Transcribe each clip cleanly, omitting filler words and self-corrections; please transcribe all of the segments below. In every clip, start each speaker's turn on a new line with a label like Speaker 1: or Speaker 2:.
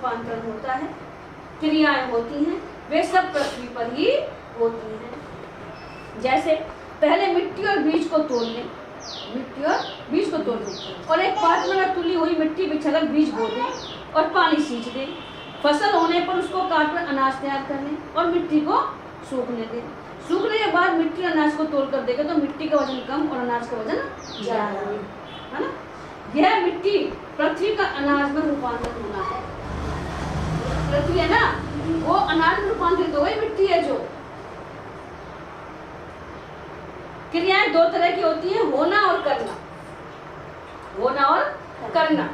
Speaker 1: रूपांतरण होता है, क्रियाएं होती हैं, वे सब पृथ्वी पर ही होती हैं। जैसे पहले मिट्टी और बीज को तोड़ लें, मिट्टी और बीज को तोड़ दें और एक पात्र में तुली हुई मिट्टी बिछाकर बीज बो दें और पानी सींच दें। फसल होने पर उसको काटकर अनाज तैयार कर लें और मिट्टी को सूखने दें। सूखने के बाद मिट्टी अनाज को तोड़ कर देगा तो मिट्टी का वजन कम और अनाज का वजन ज्यादा है ना। यह मिट्टी पृथ्वी का अनाज में रूपांतरित होना है। पृथ्वी है ना, वो अनाज में रूपांतरित हो गई, मिट्टी है जो। क्रियाएं दो तरह की होती हैं, होना और करना। होना और करना।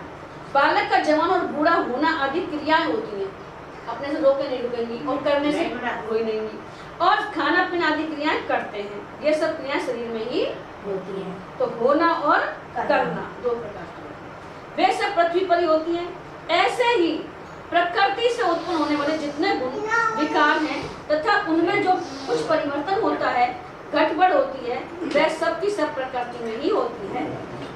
Speaker 1: बालक का जवान और बूढ़ा होना आदि क्रियाएं होती हैं, अपने से रोके नहीं रुकेंगी और करने से कोई नहीं। और खाना पीना आदि क्रियाएं करते हैं, ये सब क्रियाएं शरीर में ही होती हैं। तो होना और करना दो प्रकार की, वे सब पृथ्वी पर ही होती हैं। ऐसे ही प्रकृति से उत्पन्न होने वाले जितने गुण विकार हैं तथा उनमें जो कुछ परिवर्तन होता है, गड़बड़ होती है, वह सब की सब प्रकृति में ही होती है।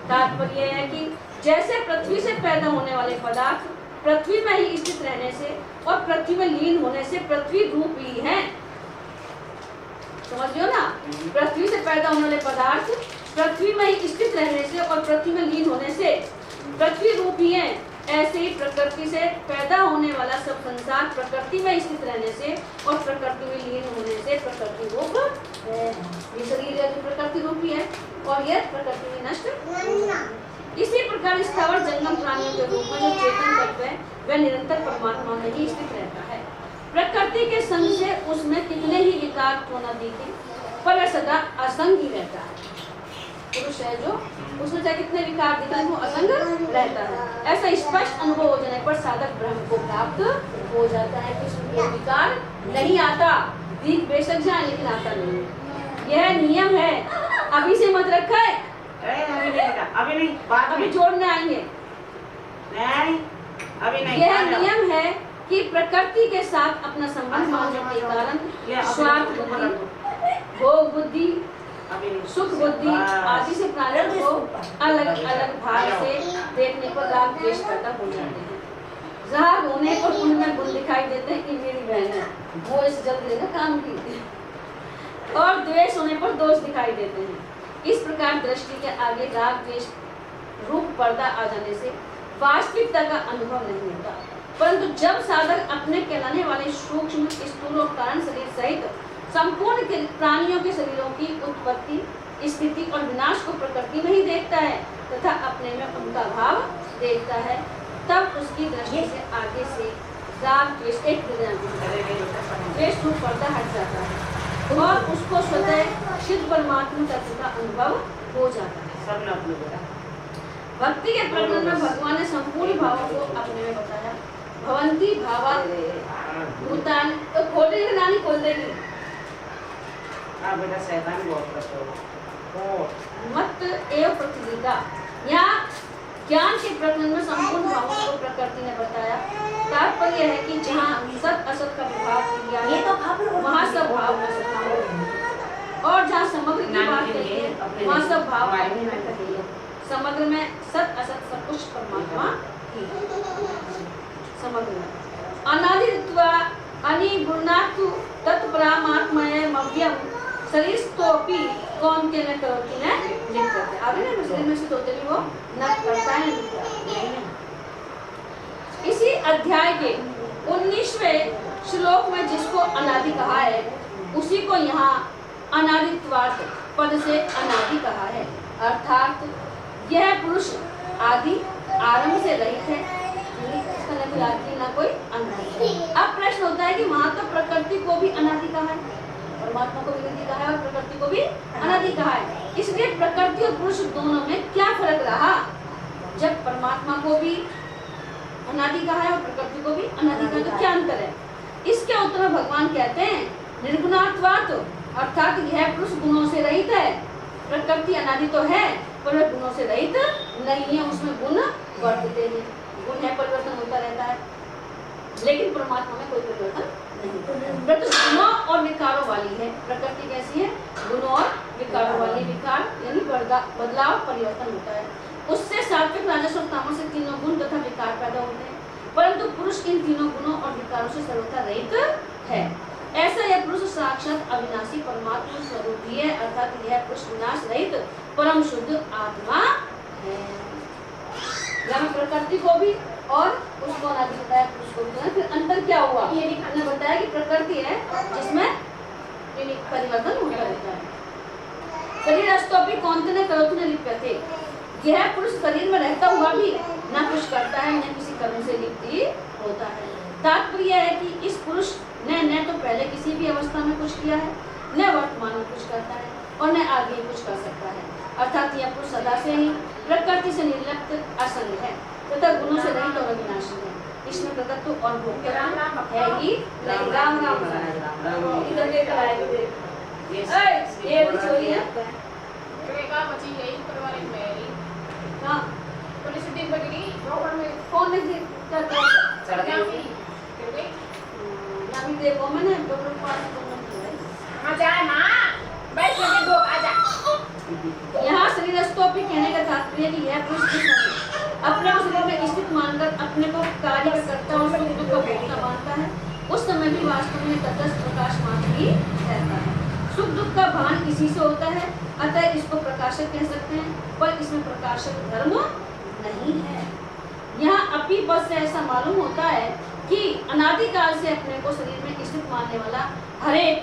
Speaker 1: तात्पर्य है कि जैसे पृथ्वी से पैदा होने वाले पदार्थ पृथ्वी में ही स्थित रहने से और पृथ्वी में लीन होने से पृथ्वी रूप ही है। समझ लो ना, पृथ्वी से पैदा होने वाले पदार्थ पृथ्वी में ही स्थित रहने से और पृथ्वी में लीन होने से पृथ्वी रूप ही है। ऐसे ही प्रकृति से पैदा होने वाला सब संसार प्रकृति में स्थित रहने से और प्रकृति में लीन होने से प्रकृति रूप है। ये शरीर है जो प्रकृति रूप ही है और यह प्रकृति में नष्ट। इसी प्रकार स्थावर जंगम प्राणियों के रूप में जो चेतन तत्व है वह निरंतर परमात्मा में ही स्थित रहता है। प्रकृति के संग से उसमें कितने ही विकार क्यों न दिखे, पर वह सदा असंग ही रहता है। पुरुष है जो, उसमें चाहे कितने विकार दिखाए वो असंग रहता है। ऐसा स्पष्ट अनुभव हो जाने पर साधक ब्रह्म को प्राप्त हो जाता है कि उसमें विकार नहीं आता, दिख बेशक जाए लेकिन आता नहीं। यह नियम है, अभी से मत रखा है,
Speaker 2: अभी नहीं,
Speaker 1: अभी जोड़ने आएंगे।
Speaker 2: अभी नहीं।
Speaker 1: यह नियम है कि प्रकृति के साथ अपना संबंध मानने के कारण स्वार्थ बुद्धि, भोग बुद्धि, सुख बुद्धि आदि से प्राणियों को अलग अलग भाव से देखने पर राग द्वेष पैदा हो जाते हैं। राग होने पर उनमें गुण दिखाई देते हैं कि मेरी बहन है, वो इस जल्दी में काम की, और द्वेष होने पर दोष दिखाई देते हैं। इस प्रकार दृष्टि के आगे राग द्वेष रूप पर्दा आ जाने से वास्तविकता का अनुभव नहीं होता, परंतु जब साधक अपने कहलाने वाले सूक्ष्म स्थूल और कारण शरीर सहित संपूर्ण प्राणियों के शरीरों की उत्पत्ति, स्थिति और विनाश को प्रकृति में ही देखता है तथा अपने में उनका भाव देखता है, तब उसकी दृष्टि से आगे से राग द्वेष रूप पर्दा हट जाता है और उसको स्वतः सिद्ध परमात्मा तत्व का अनुभव हो जाता है। भक्ति के प्रकरण में भगवान ने संपूर्ण भावों को अपने में बताया। भवंती भावा भूतान, तो खोल देगी नानी, खोल देगी
Speaker 2: बेटा, शैतान बहुत करते हो।
Speaker 1: मत एवं प्रतिदिता, यहाँ ज्ञान के प्रकरण में संपूर्ण भावों को प्रकृति ने बताया। तात्पर्य है कि जहाँ सत असत का विभाग किया है वहाँ सब भाव असत है, और जहाँ समग्र की बात कही है वहाँ सब भाव कही है। समग्र में सत असत सब कुछ परमात्मा ही समग्र में। अनादित्वा अनिगुणातु तत्परात्मय मव्यम शरीर तोपी कौन के न करोति न लिख करते। आगे ना शरीर में से तोते भी वो न करता है। इसी अध्याय के 19वें श्लोक में जिसको अनादि कहा है उसी को यहाँ अनादित्वात् पद से अनादि कहा है, अर्थात यह पुरुष आदि आरंभ से रहित है, इसका न कोई आदि न कोई अंत है। अब प्रश्न होता है कि वहाँ तो प्रकृति को भी अनादि कहा है, परमात्मा को भी अनादि कहा है और प्रकृति को भी अनादि कहा है, इसलिए प्रकृति और पुरुष दोनों में क्या फर्क रहा जब परमात्मा को भी अनादि कहा है और प्रकृति को भी अनादि कहा है, तो क्या अंतर है? इसके उत्तर में भगवान कहते हैं निर्गुणात्वात्, अर्थात यह पुरुष गुणों से रहित है। प्रकृति अनादि तो है पर वह गुणों से रहित नहीं है, उसमें गुण वर्तते हैं, गुण है, परिवर्तन होता रहता है, लेकिन परमात्मा में कोई परिवर्तन नहीं। तो गुणों और विकारों वाली है प्रकृति। कैसी है? गुणों और विकारों वाली। विकार यानी बदलाव, परिवर्तन होता है, उससे सात्विक राजस और तामस से तीनों गुण तथा विकार पैदा होते हैं। परंतु पुरुष पुरुष इन तीनों गुणों और विकारों से सर्वथा रहित है। ऐसा यह पुरुष साक्षात अविनाशी परमात्मा स्वरूप ही है, अर्थात यह पुरुष विनाश रहित परम शुद्ध आत्मा है। यहाँ प्रकृति को भी और उसको अनादि बताया, पुरुष को भी। फिर अंतर क्या हुआ, ये हमने बताया कि प्रकृति है जिसमें परिवर्तन होता रहता है। शरीर अस्तोपि कौंतने करोतने लिप्यते, यह पुरुष शरीर में रहता हुआ भी न कुछ करता है न किसी कर्म से लिप्त होता है। तात्पर्य है कि इस पुरुष ने न तो पहले किसी भी अवस्था में कुछ किया है, न वर्तमान में कुछ करता है और न आगे कुछ कर सकता है। अर्थात यह पुरुष सदा से ही प्रकृति से निर्लिप्त असंग है तथा गुणों से रहित और अविनाशी है। इसमें प्रकृति और भोक्ता है ही नहीं। राम राम इधर लेकर आएंगे। ये चोरी है हाँ कौन देखो मैंने यहाँ शरीरस्थोपि कहने का तात्पर्य कि यह पुरुष अपने को शरीर में स्थित मानकर अपने को कार्य करता और सुख दुख का भोगता मानता है, उस समय भी वास्तव में तटस्थ प्रकाश मात्र ही रहता है। सुख दुख का भान इसी से होता है, अतः इसको प्रकाशक कह सकते हैं, पर इसमें प्रकाशक धर्म नहीं है। यहाँ अपी पद से ऐसा मालूम होता है कि अनादिकाल से अपने को शरीर में स्थित मानने वाला हरेक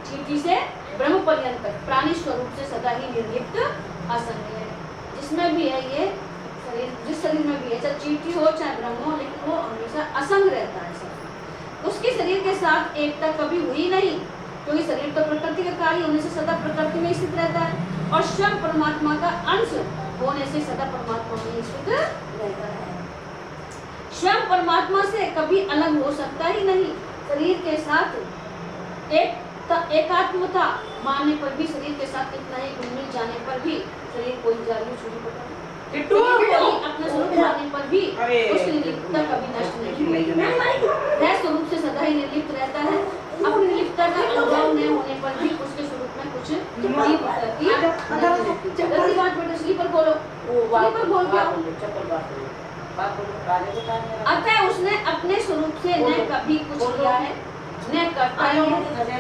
Speaker 1: चीटी से ब्रह्म पर्यंत प्राणी स्वरूप से सदा ही निर्लिप्त असंग है। जिसमें भी है ये शरीर, जिस शरीर में भी है, चाहे चीटी हो चाहे ब्रह्म हो, लेकिन वो हमेशा असंग रहता है सब। उसके शरीर के साथ एकता कभी हुई नहीं, क्योंकि शरीर तो प्रकृति का कार्य होने से सदा प्रकृति में स्थित रहता है और स्वयं परमात्मा का अंश होने से सदा परमात्मा में स्थित रहता है। स्वयं परमात्मा से कभी अलग हो सकता ही नहीं। शरीर के साथ एकात्मता मानने पर भी, शरीर के साथ इतना ही घुल मिल जाने पर भी शरीर कोई जाली छुरी पकड़ अपने स्वरूप मानने पर भी उसकी निर्लिप्तता कभी नष्ट नहीं है। स्वरूप से सदा ही निर्लिप्त रहता है। अपनी निर्लिप्तता का अनुभव न होने पर भी उसके स्वरूप में कुछ स्लीपर बोलो, स्लीपर बोल के अतः उसने अपने स्वरूप से न कभी कुछ किया है न करता है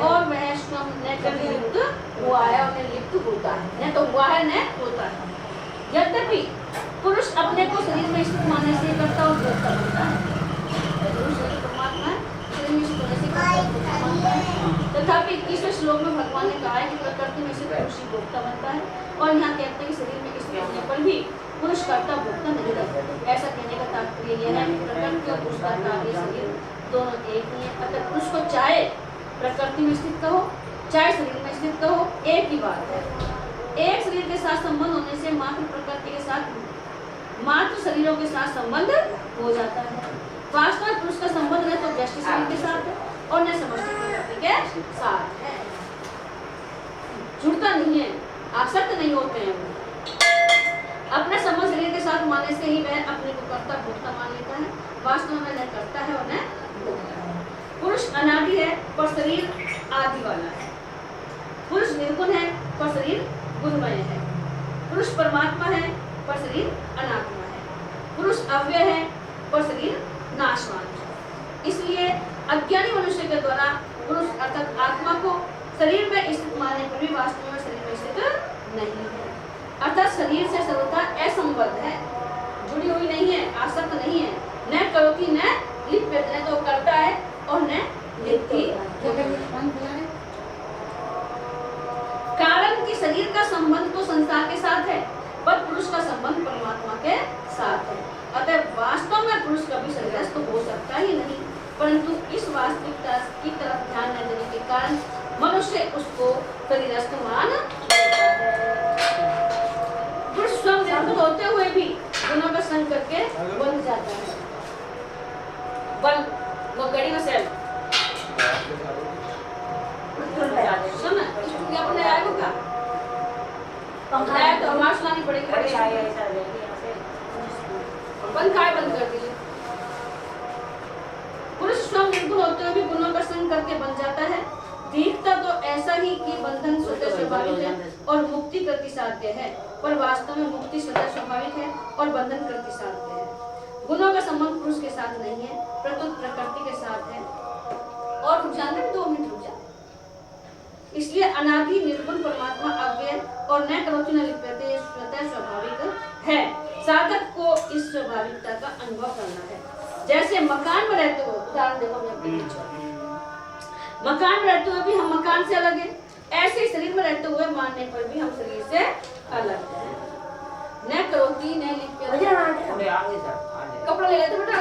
Speaker 1: और वह स्वयं न कभी लिप्त हुआ है और न लिप्त होता है, न तो हुआ है न होता है। यद्यपि पुरुष अपने को शरीर में स्थित मानने से करता और भोगता बनता है, परमात्मा शरीर में स्थित होने से करता बनता है। तथापि 21वें श्लोक में भगवान ने कहा है कि प्रकृति में से पुरुष ही भोगता बनता है, और यहाँ कहते हैं कि शरीर में स्थित होने पर भी पुरुष कर्ता भोगता नहीं रहता। ऐसा कहने का तात्पर्य यह है कि प्रकृति और पुरुष का कार्य शरीर दोनों एक ही है। अगर पुरुष को चाहे प्रकृति में स्थित कहो चाहे शरीर में स्थित कहो, एक ही बात है। एक शरीर के साथ संबंध होने से मात्र प्रकृति के साथ, मात्र शरीरों के साथ संबंध हो जाता है। वास्तव में पुरुष का संबंध न तो व्यष्टि शरीर के साथ है और न समष्टि प्रकृति के साथ है। जुड़ता नहीं है, आसक्त नहीं होते हैं। अपने संबंध शरीर के साथ मानने से ही वह अपने को कर्ता भोक्ता मान लेता है। वास्तव में न करता है और न भोगता है। पुरुष अनादि है पर शरीर आदि वाला है। पुरुष निर्गुण है पर शरीर गुणमय है। पुरुष परमात्मा है पर शरीर अनात्मा है। पुरुष अव्यय है पर शरीर नाशवान है। इसलिए अज्ञानी मनुष्य के द्वारा पुरुष अर्थात आत्मा को शरीर में स्थित मानने पर भी वास्तव में शरीर में स्थित नहीं है। अर्थात शरीर से सर्वथा असंबद्ध है, जुड़ी हुई नहीं है, आसक्त नहीं है। न करोति न लिप्यते, न तो करता है और न लिप्ति। कारण कि शरीर का संबंध तो संसार के साथ है, पर पुरुष का संबंध परमात्मा के साथ है। अतः वास्तव में पुरुष कभी शरीरस्थ हो सकता ही नहीं, परंतु इस वास्तविकता की तरफ ध्यान न देने के कारण मनुष्य उसको शरीरस्थ मान लेता है। पुरुष स्वयं निर्गुण होते हुए भी गुणों का संग करके बन जाता है। बन वो गड़ी में सेल सुन अपने आएगा का पंखा तो आवाज लानी पड़ेगी। बंद काय बंद कर दीजिए। पुरुष स्वयं निर्गुण होते हुए भी गुणों का संग करके बन जाता है। दिखता तो ऐसा ही कि बंधन स्वतः स्वाभाविक है और मुक्ति प्रतिसाध्य है, पर वास्तव में मुक्ति स्वतः स्वाभाविक है और बंधन प्रतिसाध्य है। गुणों का संबंध पुरुष के साथ नहीं है, प्रत्युत प्रकृति के साथ है। और रुक जाना, 2 मिनट रुक जा। इसलिए अनादि निर्गुण परमात्मा अव्यय और न करोति न लिप्यते स्वतः स्वाभाविक है। साधक को इस स्वाभाविकता का अनुभव करना है। जैसे मकान में रहते हो, उदाहरण देखो मैं अपने पीछे, मकान में रहते हुए भी हम मकान से अलग हैं, ऐसे ही शरीर में रहते हुए मानने पर भी हम शरीर से अलग हैं। न करोति न लिप्यते।
Speaker 2: थोड़े आगे जा, आगे।
Speaker 1: कपड़ा ले लेते बेटा।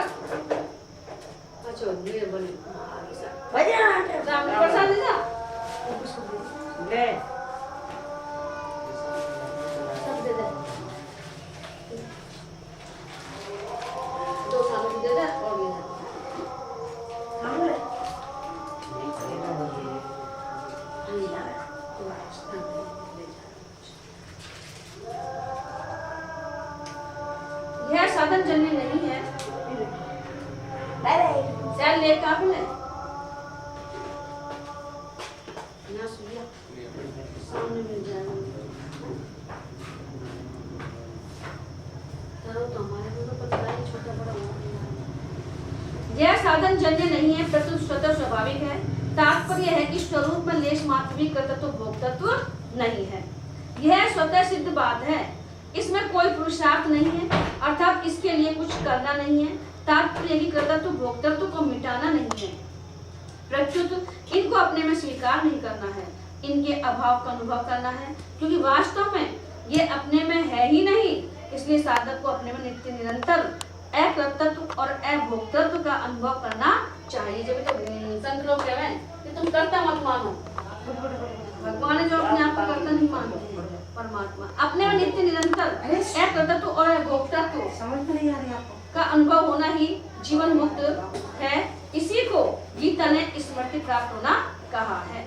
Speaker 1: अच्छा ये बोले आगे से राम ने प्रसाद ले जा,
Speaker 2: ले
Speaker 1: सब दे दे, 2 साल भी दे दे और ले जा। यह साधन जन्य नहीं है। चल ले काफी ले ना सुनिया सामने मिल जाएगा। चलो तो हमारे को तो पता है छोटा बड़ा हुआ। यह साधन जन्य नहीं है, प्रत्युत स्वतः स्वाभाविक है। तात्पर्य है कि स्वरूप में लेश मात्र भी कर्तृत्व भोक्तृत्व नहीं है। यह स्वतः सिद्ध बात है, इसमें कोई पुरुषार्थ नहीं है, अर्थात इसके लिए कुछ करना नहीं है। तात्पर्य कि कर्तृत्व भोक्तृत्व को मिटाना नहीं है, प्रत्युत इनको अपने में स्वीकार नहीं करना है, इनके अभाव का अनुभव करना है, क्योंकि वास्तव में ये अपने में है ही नहीं। इसलिए साधक को अपने में नित्य निरंतर अकर्तृत्व और अभोक्तृत्व का अनुभव करना चाहिए। जब तो संत लोग कह रहे हैं कि तुम कर्ता मत मानो, भगवान है जो अपने आप को कर्ता नहीं मानते हैं, परमात्मा अपने में नित्य निरंतर अकर्तृत्व और अभोक्तृत्व
Speaker 2: समझ में नहीं आ रही आपको
Speaker 1: का अनुभव होना ही जीवन मुक्त है। इसी को गीता ने स्मृति प्राप्त होना कहा है।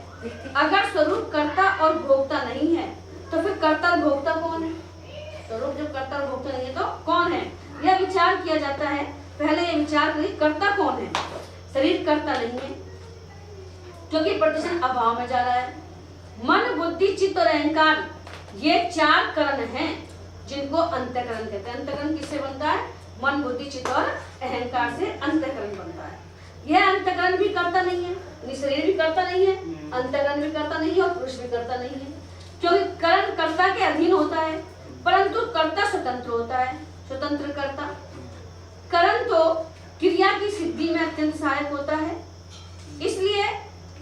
Speaker 1: अगर स्वरूप कर्ता और भोक्ता नहीं है तो फिर कर्ता और भोक्ता कौन है? स्वरूप जब कर्ता और भोक्ता नहीं है तो कौन है, यह विचार किया जाता है। पहले यह विचार करिए कर्ता कौन है। शरीर कर्ता नहीं है क्योंकि प्रतिशत अभाव में जा रहा है। मन बुद्धि चित्त और अहंकार ये 4 करण हैं जिनको अंतःकरण कहते हैं। अंतःकरण किससे बनता है? मन बुद्धि चित्त और अहंकार से अंतःकरण बनता है। यह अंतःकरण भी करता नहीं है, शरीर भी करता नहीं है, अंतःकरण भी करता नहीं है और पुरुष भी करता नहीं है, क्योंकि करण कर्ता के अधीन होता है, परंतु कर्ता स्वतंत्र होता है। स्वतंत्र कर्ता करण तो क्रिया की सिद्धि में अत्यंत सहायक होता है, इसलिए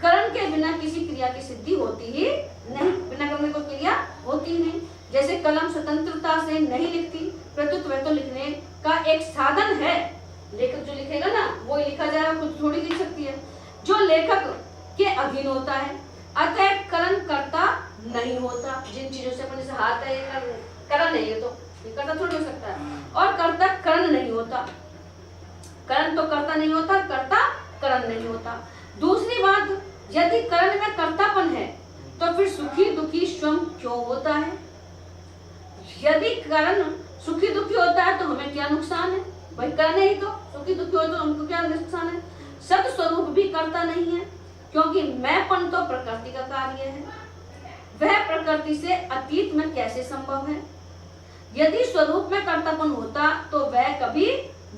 Speaker 1: करण के बिना किसी क्रिया की सिद्धि होती ही नहीं। बिना करण की कोई क्रिया होती ही नहीं। जैसे कलम स्वतंत्रता से नहीं लिखती, प्रत्युत वह तो लिखने का एक साधन है। लेखक जो लिखेगा ना वो ही लिखा जाएगा, खुद थोड़ी लिख सकती है, जो लेखक के अधीन होता है। अतः करण कर्ता नहीं होता। जिन चीजों से अपने से हाथ है करण है, ये तो ये कर्ता थोड़ी हो सकता है, और कर्ता करण नहीं होता। करण तो कर्ता नहीं होता, कर्ता करण नहीं होता। दूसरी बात, यदि करण में कर्तापन है तो फिर सुखी दुखी स्वयं क्यों होता है? यदि करण सुखी दुखी होता है तो हमें क्या नुकसान है? भाई करण ही तो सुखी दुखी हो तो हमको क्या नुकसान है? सत स्वरूप भी करता नहीं है, क्योंकि मैंपन तो प्रकृति का कार्य है, वह प्रकृति से अतीत में कैसे संभव है? यदि स्वरूप में कर्तापन होता तो वह कभी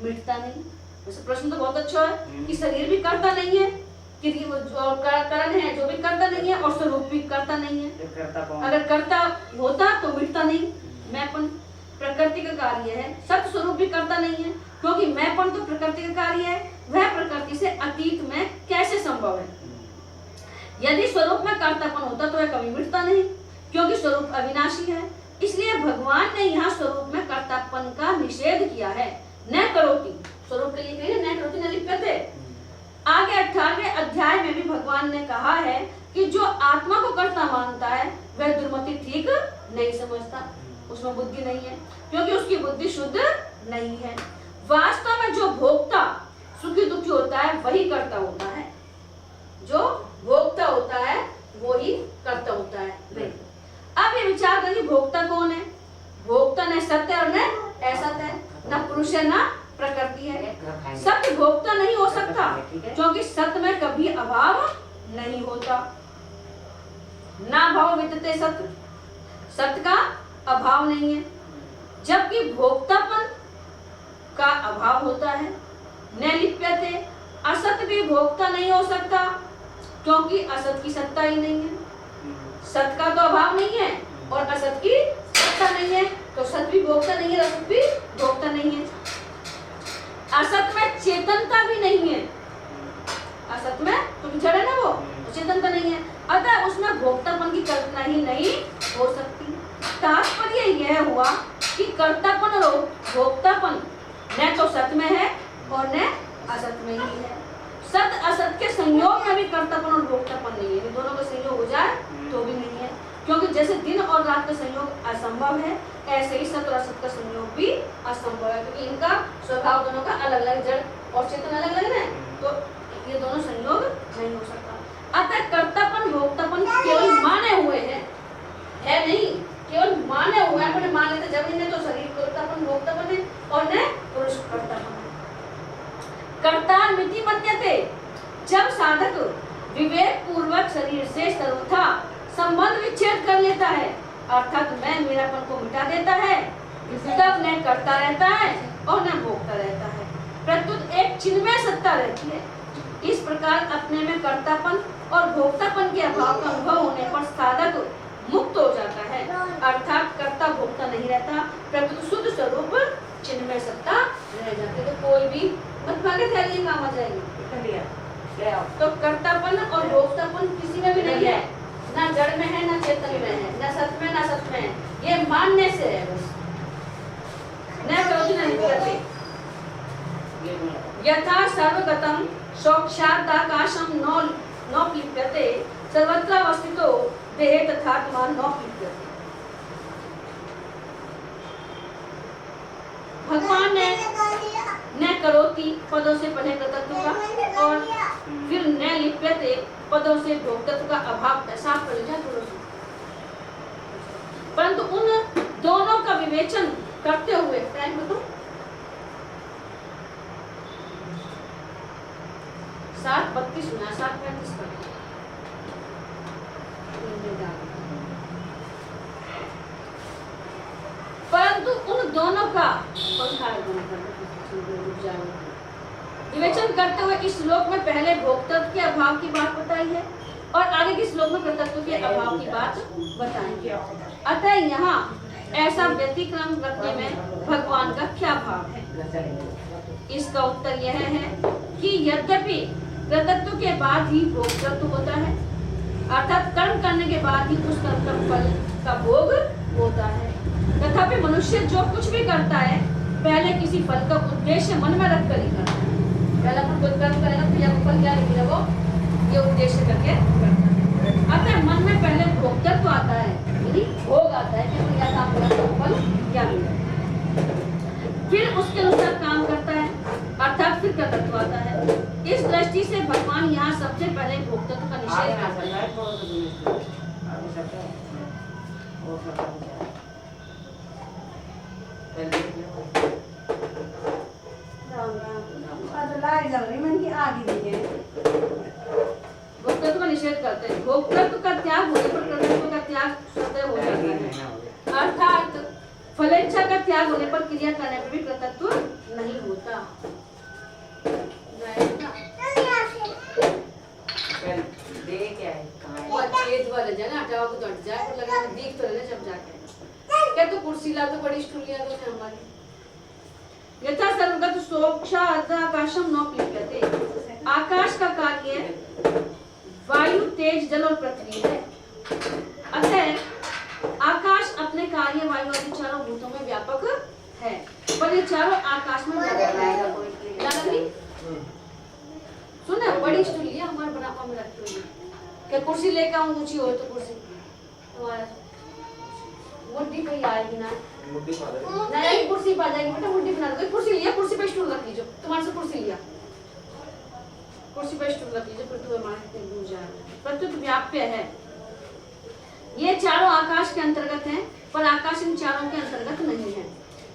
Speaker 1: मिटता नहीं। वैसे प्रश्न तो बहुत अच्छा है कि शरीर भी करता नहीं है, कि जो करण है जो भी करता नहीं है, और स्वरूप भी करता नहीं है। अगर करता होता तो मिटता नहीं। मैंपन प्रकृति का कार्य है, सत स्वरूप भी करता नहीं है, क्योंकि मैंपन तो प्रकृति का कार्य है, वह प्रकृति से अतीत में कैसे संभव है? यदि स्वरूप में कर्तापन होता तो वह कभी मिटता नहीं, क्योंकि स्वरूप अविनाशी है। इसलिए भगवान ने यहाँ स्वरूप में कर्तापन का निषेध किया है। न करोति, स्वरूप के लिए कहिए न करोति न लिप्यते। आगे 18वें अध्याय में भी भगवान ने कहा है कि जो आत्मा को कर्ता मानता है वह दुर्मति ठीक नहीं समझता, उसमें बुद्धि नहीं है, क्योंकि उसकी बुद्धि शुद्ध नहीं है। वास्तव में जो भोक्ता सुखी दुखी होता है वही कर्ता होता है, जो भोक्ता होता है वो ही कर्ता होता है। नहीं, अब ये विचार करिए भोक्ता कौन है? भोक्ता न सत्य और न असत है, न पुरुष है न प्रकृति है। सत्य भोक्ता नहीं हो सकता, क्योंकि सत्य में कभी अभाव नहीं होता। ना भाव विद्यते सत्य, सत्य का अभाव नहीं है, जबकि भोक्तापन का अभाव होता है। न लिप्यते, असत भी भोक्ता नहीं हो सकता क्योंकि असत की सत्ता ही नहीं है। सत का तो अभाव नहीं है और असत की सत्ता नहीं है, तो सत भी भोक्ता नहीं है, असत भी भोक्ता नहीं है। असत में चेतनता भी नहीं है। असत में तो जड़ है ना, वो चेतनता नहीं है, अतः उसमें भोक्तापन की कल्पना ही नहीं हो सकती। तात्पर्य यह हुआ कि कर्तापन और भोक्तापन न तो सत में है और न असत में ही है। सत असत के संयोग में भी कर्तापन और भोक्तापन नहीं है, दोनों का संयोग हो जाए तो भी नहीं है, क्योंकि जैसे दिन और रात का संयोग असंभव है, ऐसे ही सत और असत का संयोग भी असंभव है, क्योंकि इनका स्वभाव दोनों का अलग अलग, जड़ और चेतन अलग अलग है, तो ये दोनों संयोग नहीं हो सकता। अतः कर्तापन भोक्तापन केवल माने हुए हैं, है नहीं, केवल माने हुए हैं, अपने माने थे जब इन्हें तो शरीर कर्तापन भोक्तापन है और न पुरुष कर्तापन है। कर्ता मिति मन्यते, जब साधक विवेक पूर्वक शरीर से सर्वथा संबंध विच्छेद कर लेता है, अर्थात मैं मेरापन को मिटा देता है, तब न करता रहता है और न भोगता रहता है, प्रत्युत एक चिन्मय सत्ता रहती है। इस प्रकार अपने में कर्तापन और भोक्तापन के अभाव का अनुभव होने पर साधक मुक्त हो जाता है, अर्थात कर्ता भोक्ता नहीं रहता, प्रत्युत शुद्ध स्वरूप चिन्मय सत्ता रह जाती है। तो कोई भी मत मांगे थैली काम आ जाएगी। तो कर्तापन और भोक्तापन किसी में भी नहीं है, ना जड़ में है, ना चेतन में है, ना सत में, ना सत में है, ये मानने से है बस, न करोति न लिप्यते। यथा सर्वगतम साक्षादाकाशम न लिप्यते, सर्वत्र अवस्थितो देहे तथात्मा न लिप्यते। भगवान ने न करोति पदों से पहले कर्तृत्व का और फिर न लिप्यते पदों से भोक्तत्व का अभाव साफ कर लिया, परंतु उन दोनों का विवेचन करते हुए टाइम बताओ 7:32 हुआ, 7:35 कर परंतु उन दोनों का विवेचन करते हुए इस श्लोक में पहले भोक्तत्व के अभाव की बात बताई है और आगे के श्लोक में कर्तृत्व के अभाव की बात बताएंगे। अतः यहाँ ऐसा व्यतिक्रम करने में भगवान का क्या भाव है? इसका उत्तर यह है कि यद्यपि कर्तृत्व के बाद ही भोक्तत्व होता है, अर्थात कर्म करने के बाद ही उस कर्म का फल का भोग होता है, तथापि मनुष्य जो कुछ भी करता है पहले किसी फल का उद्देश्य मन में रखकर ही करता है। पहले अपन कोई कर्म करेगा तो यह फल क्या मिलेगा, वो ये उद्देश्य करके करता है। अतः मन में पहले भोक्तत्व आता है, यानी भोग आता है कि यह काम करेगा तो फल क्या मिलेगा, फिर उसके अनुसार काम करता है, अर्थात फिर कर्तृत्व आता है। इस दृष्टि से भगवान यहाँ सबसे पहले भोक्तत्व का निषेध करते हैं। भोक्तत्व का निषेध करते हैं। भोक्तत्व का त्याग होने पर कर्तृत्व का त्याग स्वतः हो जाता है, अर्थात फलेच्छा का त्याग होने पर क्रिया करने पर भी कर्तृत्व नहीं होता। वो छेद वाले जाना हटाओ तो हट जाए, तो लगा देख तो लेना जब जाके क्या तो कुर्सी ला तो बड़ी स्टूलिया तो है हमारी। यथा सर्वगत सोक्षादाकाशम न लिप्यते, आकाश का कार्य वायु तेज जल और पृथ्वी है, अतः आकाश अपने कार्य वायु आदि चारों भूतों में व्यापक है, पर ये चारों आकाश में नहीं। सुना बड़ी स्टूलिया हमारे बराबर में रखी हुई है, क्या कुर्सी लेकर आऊं ऊंची हो तो कुर्सी तुम्हारा मुट्ठी पे आएगी ना, नहीं कुर्सी पा जाएगी बेटा, मुट्ठी बना दो। कुर्सी लिया, कुर्सी पे स्टूल रख लीजिए, तुम्हारे से कुर्सी लिया, कुर्सी पे स्टूल रख लीजिए, फिर हमारे दूर जाए। प्रत्युत व्याप्य है, ये चारों आकाश के अंतर्गत हैं, पर आकाश इन चारों के अंतर्गत नहीं है।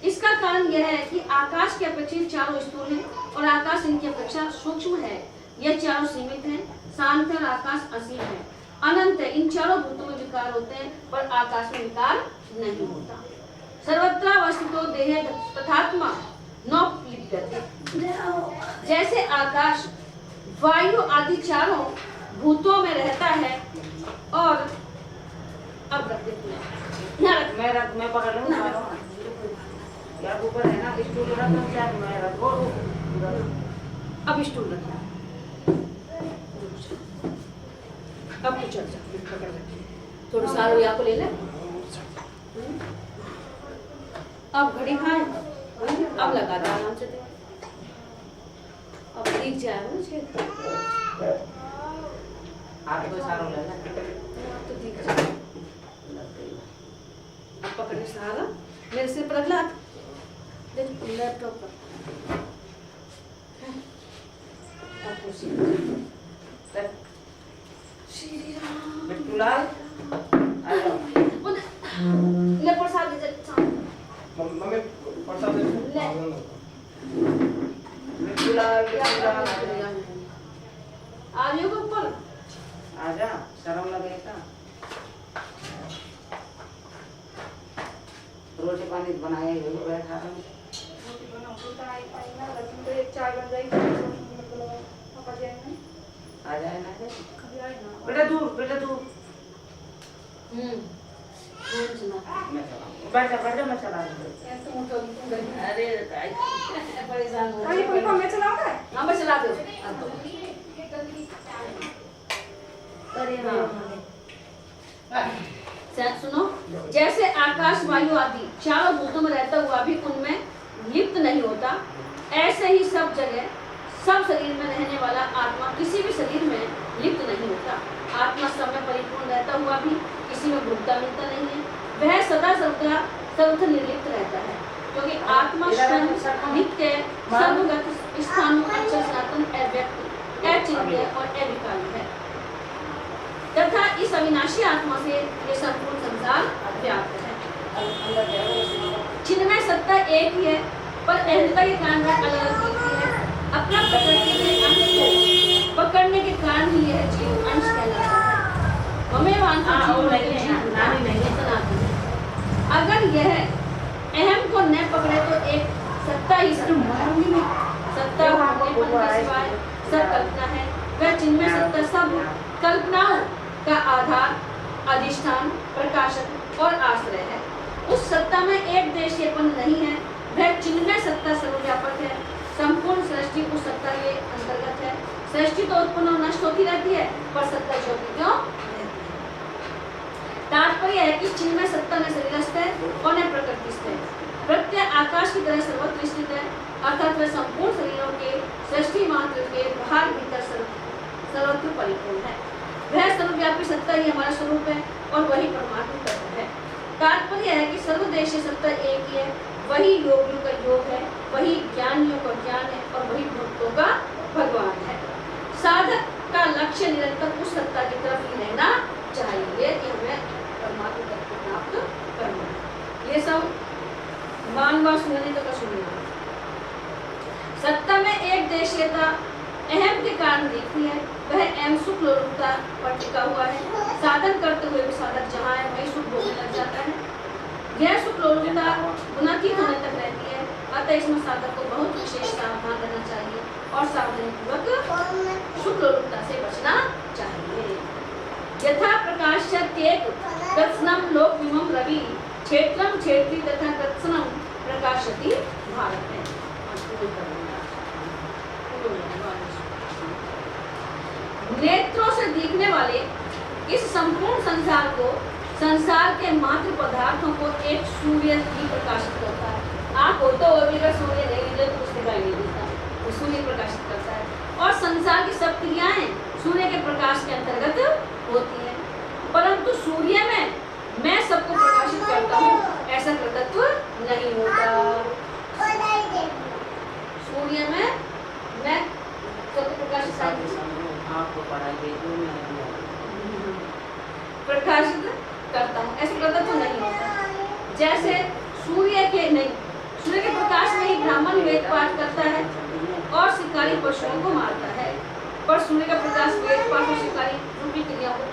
Speaker 1: इसका कारण यह है कि आकाश के अपेक्षा चारों स्थूल हैं और आकाश इनकी अपेक्षा सूक्ष्म है। ये चारों सीमित हैं, शांत है और आकाश असीम है, अनंत है। इन चारों भूतों में विकार होते हैं पर आकाश में विकार नहीं होता। सर्वत्र अवस्थितो देहे तथात्मा 9 लिख देते। जैसे आकाश, वायु आदि चारों भूतों में रहता है और अब रख देते हैं।
Speaker 2: मैं पकड़ लूँ यार, ऊपर है ना स्टूल रखना चाहे मैं रखो।
Speaker 1: अब स्टूल रखना, अब कुछ पकड़ रखिए, थोड़ा सा यहाँ को ले ले। अब घड़ी खाए, अब लगा दे आराम से, अब दिख जाए मुझे
Speaker 2: हाथ को सारो ले ले
Speaker 1: तो दिख जाए। अब पकड़ने सहारा मेरे सिर पर रख ला, देख लैपटॉप पर। अब कुर्सी पर। श्री राम
Speaker 2: बिट्टूलाल आ जाओ।
Speaker 1: ले प्रसाद दे
Speaker 3: मम्मी प्रसाद दे।
Speaker 2: बिट्टूलाल
Speaker 1: आलियो के ऊपर
Speaker 2: आजा, शर्म लगेगा। रोटी पानी बनाए हुए बैठा रहा हूँ। आ जाए ना बेटा, दूर बेटा दूर। मैं चलाऊँ, बैठ जा मैं चला दूँ। अरे
Speaker 1: परेशान हो
Speaker 4: अरे कोई मैं चलाऊंगा।
Speaker 1: हाँ मैं चला दो। सुनो, जैसे आकाश वायु आदि चारों भूतों में रहता हुआ भी उनमें लिप्त नहीं होता, ऐसे ही सब जगह सब शरीर में रहने वाला आत्मा किसी भी शरीर में लिप्त नहीं होता। आत्मा सब में परिपूर्ण रहता हुआ भी किसी में भूखता मिलता नहीं है, वह सदा सर्वथा निर्लिप्त रहता है, क्योंकि आत्मा स्वयं नित्य सर्वगत स्थानों अचल सनातन अव्यक्त अचिंत्य और अविकारी है तथा इस अविनाशी आत्मा से ये संपूर्ण संसार व्याप्त है। जिनमें सत्ता एक ही है पर अहंता के कारण वह अलग अलग दिखती है। अपना प्रकृति के अंश को पकड़ने के कारण ही यह जीव अंश कहलाता है। हमें अगर यह अहम को न पकड़े तो एक सत्ता ही सत्ता होने के सिवाय सब कल्पना है। वह जिनमें सत्ता सब कल्पनाओं का आधार, अधिष्ठान, प्रकाशक और आश्रय है। उस सत्ता में एक देशीयपन नहीं है। वह जिनमें सत्ता सर्वव्यापक है। संपूर्ण सृष्टि उस सत्ता के अंतर्गत है। सृष्टि तो उत्पन्न और नष्ट होती रहती है, पर सत्ता ज्योति क्यों रहती है। तात्पर्य है कि जिनमें सत्ता न शरीरस्थ है और न प्रकृतिस्थ है, प्रत्यय आकाश की तरह सर्वत्र स्थित है, अर्थात वह संपूर्ण शरीरों के सृष्टि मात्र के बाहर भीतर सर्वत्र परिपूर्ण है। वह सर्वव्यापी सत्ता ही हमारा स्वरूप है और वही परमात्मा तत्व है। तात्पर्य है कि सर्वदेशीय सत्ता एक ही है, वही योगियों का योग है, वही ज्ञानियों का ज्ञान है और वही भक्तों का भगवान है। साधक का लक्ष्य निरंतर उस सत्ता की तरफ ही रहना चाहिए कि हमें परमात्मा तत्व प्राप्त करना है। ये सब बार सुनने तो सुनना। सत्ता में एक देशीयता अहम के कारण दिखती है, वह अहम सुख लोलुपता पर टिका हुआ है। साधन करते हुए भी साधक जहाँ है वही सुख भोगने लग जाता है। यह सुख लोलुपता गुणातीत होने तक रहती है, अतः इसमें साधक को बहुत विशेष सावधान रहना चाहिए और सावधानीपूर्वक सुख लोलुपता से बचना चाहिए। यथा प्रकाश्यत्येक कृत्स्नम लोकमिमं रवि क्षेत्रम क्षेत्री तथा कृत्स्नम प्रकाशति भारत है। नेत्रों से दिखने वाले इस संपूर्ण संसार को, संसार के मात्र पदार्थों को एक सूर्य ही प्रकाशित करता है। आँख हो तो और भी अगर सूर्य नहीं तो कुछ दिखाई नहीं देता, वो सूर्य प्रकाशित करता है। और संसार की सब क्रियाएं सूर्य के प्रकाश के अंतर्गत होती हैं, परंतु सूर्य में मैं सबको प्रकाशित करता हूँ ऐसा कर्तृत्व नहीं होता। सूर्य में मैं सबको प्रकाशित करता हूँ ऐसा कर्तव्य तो नहीं होता। जैसे सूर्य के प्रकाश में ही ब्राह्मण वेद पाठ करता है और शिकारी पशुओं को मारता है, पर सूर्य का प्रकाश वेद पाठ और शिकारी रूपी क्रियाओं को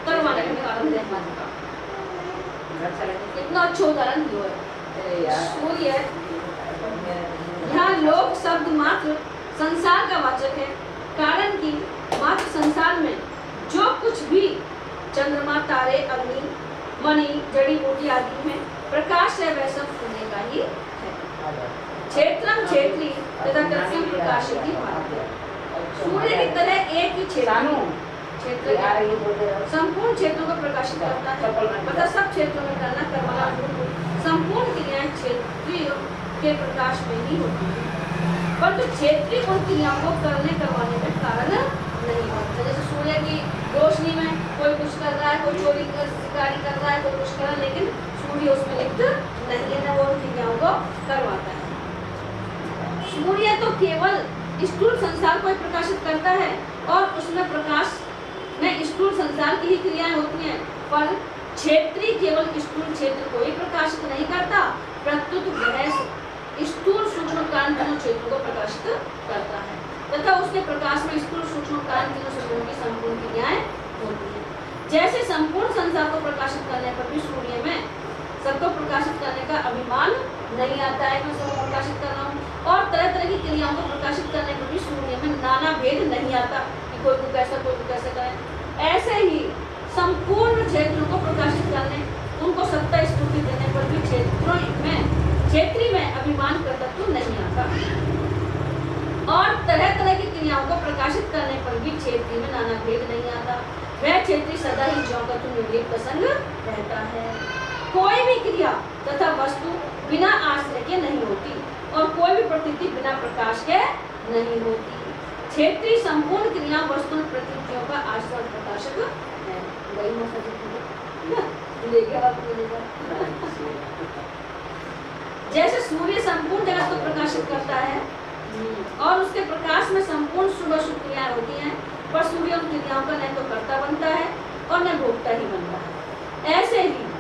Speaker 1: करवाने में आनंद है। इतना अच्छा उदाहरण दिया है। सूर्य यहाँ लोक शब्द मात्र संसार का वाचक है, कारण कि मात्र संसार में जो कुछ भी चंद्रमा, तारे, अग्नि, मणि, जड़ी बूटी आदि में प्रकाश है वह सब सूर्य का ही है। क्षेत्रम क्षेत्री तथा कृष्ण प्रकाशित ही भाति है। सूर्य की तरह एक ही क्षेत्र संपूर्ण क्षेत्रों को प्रकाशित करता है, मतलब सब क्षेत्रों में करना करवाना संपूर्ण क्रियाएं क्षेत्रीय के प्रकाश में ही होती है, परंतु क्षेत्रीय उन क्रियाओं को करने करवाने में कारण नहीं होता। जैसे सूर्य की रोशनी में कोई कुछ कर रहा है, कोई चोरी शिकारी कर रहा है, कोई कुछ कर रहा है, लेकिन सूर्य उसमें लिप्त नहीं है, न वो उन क्रियाओं को करवाता है। सूर्य तो केवल स्थूल संसार को प्रकाशित करता है और उसमें प्रकाश में स्थूल संसार की ही क्रियाएं होती हैं, पर क्षेत्रीय केवल स्थूल क्षेत्र को ही प्रकाशित नहीं करता, प्रत्युत वह स्थूल सूक्ष्म कारण तीनों क्षेत्रों को प्रकाशित करता है तथा उसके प्रकाश में स्थूल सूक्ष्म कारण तीनों क्षेत्रों की संपूर्ण क्रियाएं होती हैं। जैसे संपूर्ण संसार को प्रकाशित करने पर भी सूर्य में सबको प्रकाशित करने का अभिमान नहीं आता है, मैं सबको प्रकाशित कर रहा हूँ, और तरह तरह की क्रियाओं को प्रकाशित करने पर भी सूर्य में नाना भेद नहीं आता कि कोई को कैसा कोई को कैसे करे। ऐसे ही संपूर्ण क्षेत्रों को प्रकाशित करने, उनको सत्ता स्तुति देने पर भी क्षेत्रीय में अभिमान का तत्व नहीं आता, और तरह तरह की क्रियाओं को प्रकाशित करने पर भी क्षेत्रीय में नाना भेद नहीं आता। वह क्षेत्रीय सदा ही ज्यों का त्यों निर्लेप प्रसन्न रहता है। कोई भी क्रिया तथा वस्तु बिना आश्रय के नहीं होती और कोई भी प्रकृति बिना प्रकाश के नहीं होती। क्षेत्रीय संपूर्ण क्रिया वस्तु प्रकृतियों का आश्रय और प्रकाशक है। जैसे सूर्य संपूर्ण जगत को प्रकाशित करता है और उसके प्रकाश में संपूर्ण शुभ अशुभ क्रियाएं होती हैं, पर सूर्य उन क्रियाओं का न तो कर्ता बनता है और न भोक्ता ही बनता है। ऐसे ही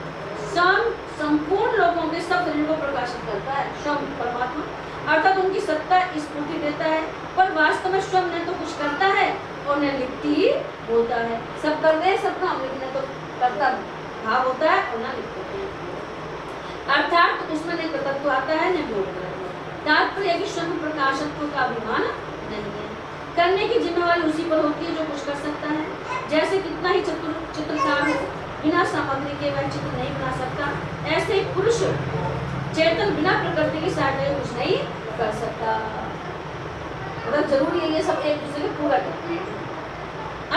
Speaker 1: संपूर्ण लोगों के सब शरीर को प्रकाशित करता है स्वयं परमात्मा, अर्थात उनकी सत्ता स्फूर्ति देता है, पर वास्तव में स्वयं न तो कुछ करता है और न लिप्ति होता है। सब कर रहे हैं सब काम, लेकिन न तो कर्ता भाव होता है और न लिप्त होता है, अर्थात उसमें न कर्तृत्व आता है न भोग होता है। तात्पर्य कि स्वयं प्रकाशत्व का अभिमान नहीं है। करने की जिम्मेवारी उसी पर होती है जो कुछ कर सकता है। जैसे कितना ही चित्रकार हो, बिना सामग्री के वह चित्र नहीं बना सकता, ऐसे ही पुरुष चेतन बिना प्रकृति की सहायता कुछ नहीं कर सकता। मतलब जरूरी है ये सब एक दूसरे को पूरा करते हैं।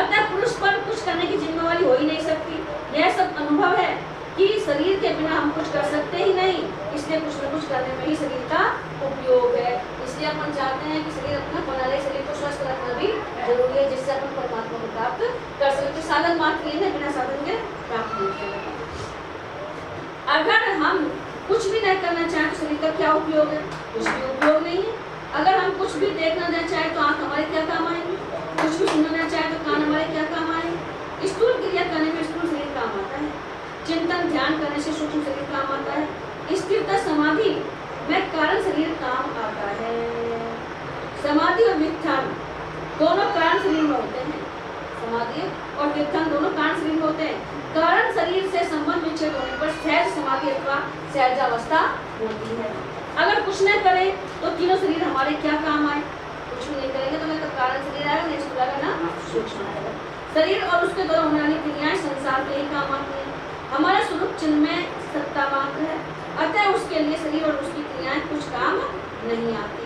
Speaker 1: अतः पुरुष पर कुछ करने की जिम्मेवारी हो ही नहीं सकती। यह सब अनुभव है कि शरीर के बिना हम कुछ कर सकते ही नहीं, इसलिए कुछ न कुछ करने में ही शरीर का उपयोग है। इसलिए अपन चाहते हैं कि शरीर अपना बना रहे, शरीर को स्वस्थ रखना भी जरूरी है, जिससे अपन परमात्मा को प्राप्त कर सकते। साधन मात्र ये है, बिना साधन के प्राप्त नहीं कर। अगर हम कुछ भी नहीं करना चाहें तो शरीर का क्या उपयोग है? कुछ भी उपयोग नहीं है। अगर हम कुछ भी देखना नहीं चाहे तो आँख हमारे क्या काम आएंगे? कुछ भी सुनना नहीं चाहे तो कान हमारे क्या काम आएंगे? स्थूल क्रिया करने में स्थूल शरीर काम आता है, चिंतन ध्यान करने से सूक्ष्म शरीर काम आता है, स्थिरता समाधि में कारण शरीर काम आता है। समाधि और व्युत्थान दोनों कारण शरीर में होते हैं। समाधि और व्युत्थान दोनों कारण शरीर में होते हैं। कारण शरीर से संबंध विच्छेद होने पर सहज समाधि अथवा सहजावस्था होती है। अगर कुछ न करें तो तीनों शरीर हमारे क्या काम आए? कुछ भी नहीं करेंगे तो तो कारण शरीर आएगा, नहीं स्थूल आएगा ना सूक्ष्म आएगा। शरीर और उसके द्वारा होने वाली क्रियाएं संसार के ही काम आती है। हमारा स्वरूप चिन्ह में सत्ता मात्र है, अतः उसके लिए शरीर और उसकी क्रियाएं कुछ काम नहीं आती।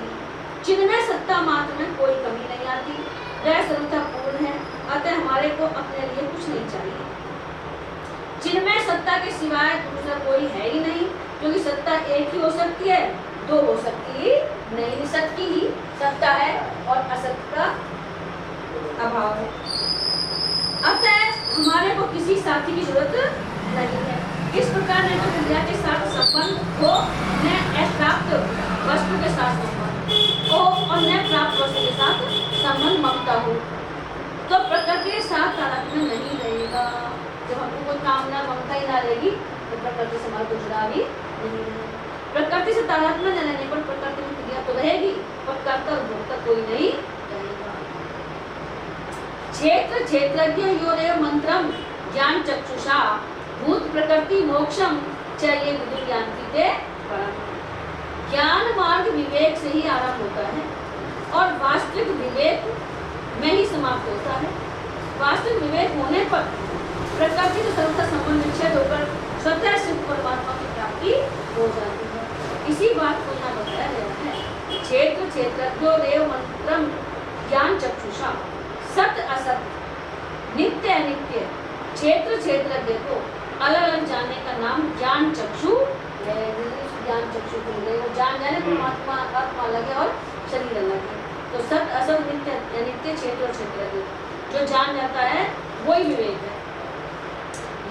Speaker 1: चिन्ह में सत्ता मात्र में कोई कमी नहीं आती, वह सर्वथा पूर्ण है, अतः हमारे को अपने लिए कुछ नहीं चाहिए। चिन्ह में सत्ता के सिवाय दूसरा कोई है ही नहीं, क्योंकि सत्ता एक ही हो सकती है, दो हो सकती ही नहीं। सत्य की ही सत्ता है और असत्य का अभाव है, अतः हमारे को किसी साथी की जरूरत नहीं है। इस प्रकार न तो क्रिया के साथ संबंध हो, न अप्राप्त वस्तु के साथ संबंध हो और न प्राप्त वस्तु के साथ संबंध ममता हो, तो प्रकृति के साथ तादात्म्य नहीं रहेगा। जब हमको कोई कामना ममता ही ना रहेगी तो प्रकृति से हमारा कुछ जुड़ा भी नहीं रहेगा। प्रकृति से तादात्म्य न रहने पर प्रकृति में क्रिया तो रहेगी, पर कर्ता और भोक्ता कोई नहीं रहेगा। क्षेत्र क्षेत्रज्ञ योरेव मंत्रम ज्ञान चक्षुषा भूत प्रकृति मोक्षम चाहिए विदुर यांत्रिते परम। ज्ञान मार्ग विवेक से ही आरंभ होता है और वास्तविक विवेक में ही समाप्त होता है। वास्तविक विवेक होने पर प्रकृति से सर्वथा संबंध विच्छेद होकर स्वतः सिद्ध परमात्मा की प्राप्ति हो जाती है। इसी बात को यहाँ बताया गया है। क्षेत्र क्षेत्रज्ञो रेव मंत्रम ज्ञान चक्षुषा सत्य असत्य नित्य अनित्य क्षेत्र क्षेत्रज्ञ को अलग अलग जानने का नाम ज्ञान चक्षु है। ज्ञान चक्षु को वो जान जाने परमात्मा आत्मा अलग है और शरीर अलग है। तो सत्य असत नित्य अनित्य क्षेत्र और क्षेत्रज्ञ जो जान जाता है वही विवेक है।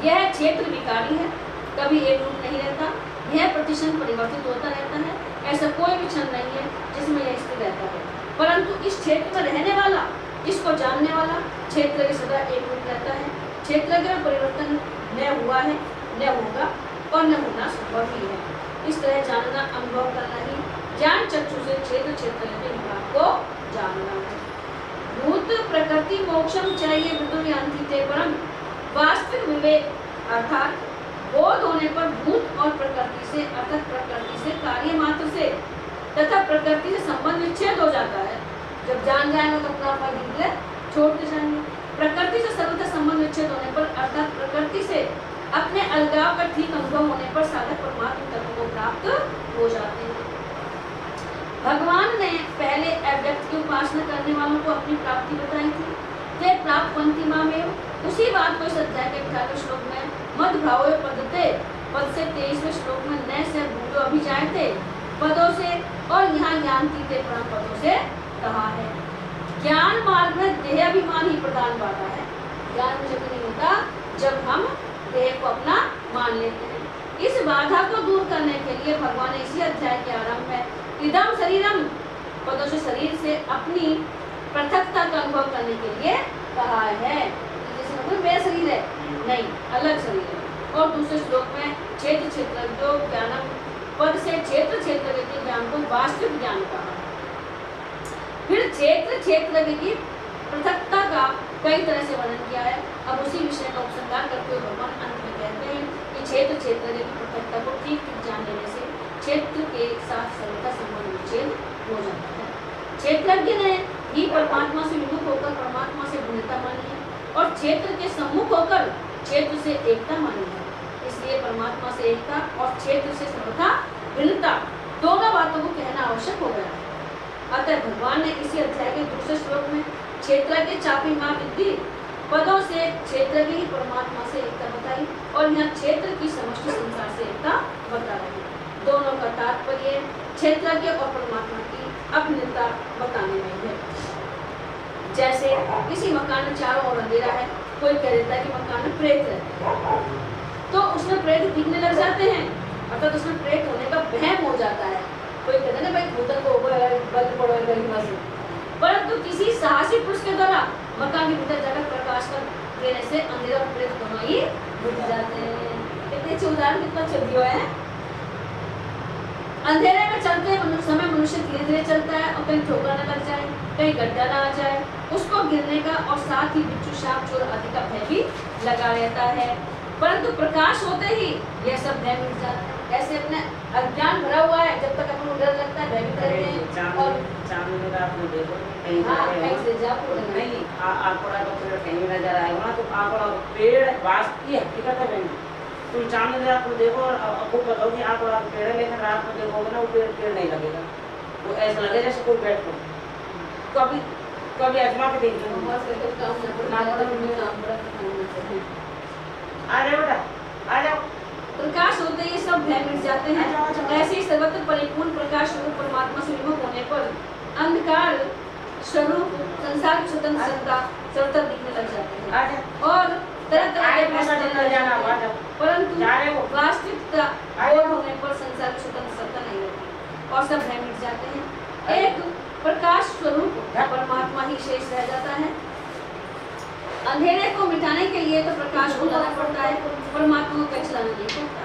Speaker 1: यह क्षेत्र विकारी है, कभी एक रूप नहीं रहता, यह प्रतिक्षण परिवर्तित होता रहता है। ऐसा कोई भी क्षण नहीं है जिसमें यह स्थिर रहता है, परंतु इस क्षेत्र में रहने वाला, इसको जानने वाला क्षेत्र के सदा एक रूप रहता है। क्षेत्र में परिवर्तन न हुआ है, न होगा और न होना संभव ही है। इस तरह जानना, अनुभव करना ही ज्ञान चक्षु से क्षेत्र क्षेत्र के विभाग को जानना है। भूत प्रकृति मोक्षम चाहिए विदुर्यांति परम वास्तविक विवेक अर्थात बोध होने पर भूत और प्रकृति से अर्थात प्रकृति से कार्य मात्र से तथा प्रकृति से संबंध विच्छेद हो जाता है। जब जान जाएंगे तो अपना अपना दिल छोड़ते जाएंगे। प्रकृति से सर्वथा संबंध विच्छेद होने पर अर्थात प्रकृति से अपने अलगाव का ठीक अनुभव होने पर साधक परमात्मा तत्व को प्राप्त हो जाते हैं। भगवान ने पहले अव्यक्त की उपासना करने वालों को अपनी प्राप्ति बताई थी। ते प्राप्त पंक्तिमा में उसी बात को इस अध्याय के 18वें श्लोक में मद भाव पदते पद से 23वें श्लोक में नए से भूतो अभिजायते पदों से और यहाँ ज्ञानती ते परम पदों से कहा है। ज्ञान मार्ग में देह अभिमान ही प्रधान बाधा है। ज्ञान में जब नहीं होता जब हम देह को अपना मान लेते हैं। इस बाधा को दूर करने के लिए भगवान ने इसी अध्याय के आरंभ में इदम शरीरम पदों से शरीर से अपनी पृथकता का अनुभव करने के लिए कहा है। जैसे मतलब मेरा शरीर है नहीं, अलग शरीर है। और दूसरे श्लोक में क्षेत्र क्षेत्रज्ञो ज्ञानम पद से क्षेत्र क्षेत्र के ज्ञान को वास्तविक ज्ञान कहा। फिर क्षेत्र क्षेत्र की पृथकता का कई तरह से वर्णन किया है। अब उसी विषय का उपसंहार करते हुए भगवान अंत में कहते हैं कि क्षेत्र क्षेत्र की पृथकता को ठीक ठीक जान लेने से क्षेत्र के साथ सर्वथा संबंध विच्छेद हो जाता है। क्षेत्रज्ञ ने ही परमात्मा से विमुख होकर परमात्मा से भिन्नता मानी है और क्षेत्र के सम्मुख होकर क्षेत्र से एकता मानी है। इसलिए परमात्मा से एकता और क्षेत्र से सर्वथा भिन्नता दोनों बातों को कहना आवश्यक हो गया है। अतः भगवान ने इसी अध्याय के दूसरे श्लोक में क्षेत्र के चापी मां विद्धि पदों से क्षेत्र की परमात्मा से एकता बताई और यहाँ क्षेत्र की समष्टि संसार से एकता बता रही। दोनों का तात्पर्य क्षेत्रज्ञ और परमात्मा की अभिन्नता बताने में है। जैसे किसी मकान में चारों ओर अंधेरा है, कोई कह देता है कि मकान में प्रेत रहते हैं, तो उसमें प्रेत दिखने लग जाते हैं, अर्थात उसमें प्रेत होने का वहम हो जाता है। कोई कहते हैं ना भाई भूतन को बंद पड़ो, परंतु किसी साहसी पुरुष के द्वारा मकान के भीतर जाकर प्रकाश कर देने से अंधेरा और प्रेत दोनों ही बुझ जाते हैं। कितने अच्छे उदाहरण, कितना अच्छा दिया है। अंधेरे में चलते समय मनुष्य धीरे धीरे चलता है और कहीं ठोकर न लग जाए, कहीं गड्ढा न आ जाए, उसको गिरने का और साथ ही बिच्छू सांप चोर आदि का भय भी लगा रहता है। परंतु प्रकाश होते ही यह सब भय मिट जाता है। ऐसे अपने अज्ञान भरा हुआ है, जब तक अपन डर लगता है भयभीत रहते हैं। और
Speaker 2: चांद रात में देखो कहीं
Speaker 1: कहीं से जाओ
Speaker 2: नहीं आंकड़ा का पेड़ कहीं नजर आएगा ना, तो आंकड़ा पेड़ वास्तव की हकीकत है। तुम चांद रात को देखो और आपको पता हो कि आंकड़ा का पेड़ है, लेकिन रात में देखोगे ना वो पेड़ नहीं लगेगा, वो ऐसा लगेगा जैसे कोई बैठ हो। कभी कभी आजमा के देखिए। अरे बेटा आ जाओ।
Speaker 1: प्रकाश होते ही सब भय मिट जाते हैं। ऐसे ही सर्वत्र परिपूर्ण प्रकाश स्वरूप परमात्मा से विमुख होने पर अंधकार स्वरूप संसार की स्वतंत्र सत्ता सर्वत्र दिखने लग जाती है और तरह तरह के फैसले, परंतु वास्तविकता बोध होने पर संसार की स्वतंत्र सत्ता नहीं रहती और सब भय मिट जाते हैं। एक प्रकाश स्वरूप परमात्मा ही शेष रह जाता है। अंधेरे को मिटाने के लिए तो प्रकाश को लाना पड़ता है, परमात्मा को कहीं चलाना नहीं पड़ता।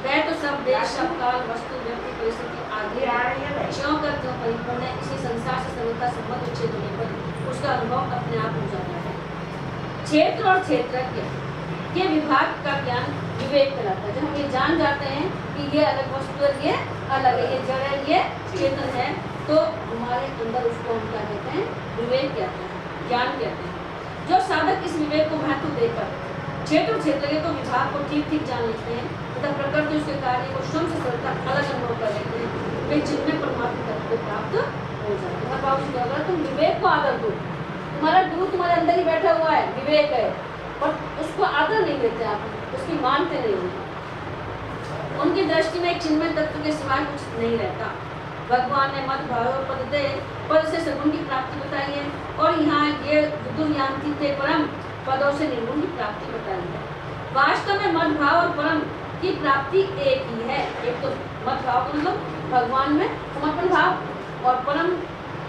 Speaker 1: वह तो सब देश, सब काल, वस्तु, व्यक्ति, परिस्थिति आदि ज्यों कर त्यों परिपूर्ण है। इसी संसार से सर्वथा संबंध विच्छेद होने पर उसका अनुभव अपने आप हो जाता है। क्षेत्र और क्षेत्रज्ञ ये विभाग का ज्ञान विवेक कहलाता है। जब हम ये जान जाते हैं कि ये अलग वस्तु है, ये अलग है, ये जड़ है, ये चेतन है, तो हमारे अंदर उसको हम क्या कहते हैं? विवेक कहते हैं, ज्ञान कहते हैं। जो साधक इस विवेक को महत्व देकर क्षेत्र क्षेत्र के तो विभाग को ठीक ठीक जान लेते हैं तथा प्रकृति उसके कार्य को स्वयं से सरलता अलग अनुभव कर लेते हैं, वे जिनमें परमात्मा तत्व को प्राप्त हो जाते हैं। बाबू जी अगर तुम विवेक को आदर दो, तुम्हारा गुरु तुम्हारे अंदर ही बैठा हुआ है, विवेक है, पर उसको आदर नहीं देते आप, उसकी मानते नहीं हो। उनकी दृष्टि में एक चिन्मय तत्व के सिवाय कुछ नहीं रहता। भगवान ने मत भाव पद से सगुण की प्राप्ति बताई है और यहाँ ये विदुर्यांति थे परम पदों से निर्गुण की प्राप्ति बताई है। वास्तव में मत भाव और परम की प्राप्ति एक ही है। एक तो मत भाव का मतलब भगवान में समर्पण भाव और परम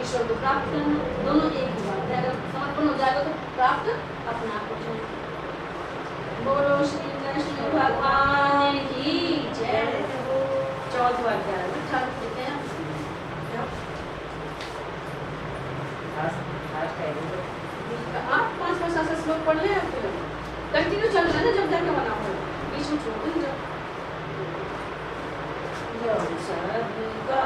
Speaker 1: ईश्वर को प्राप्त करना, दोनों एक ही बात है। अगर समर्पण हो जाएगा तो प्राप्त अपना आप हो जाएगा। बोलो श्री कृष्ण भगवान की जय। चौथा अध्याय में ठाकुर कहते हैं आप 5-5 7 श्लोक पढ़ ले, कंटिन्यू चल रहा है ना, जब जाके बना हो बीच में छोड़ दो। जब सब का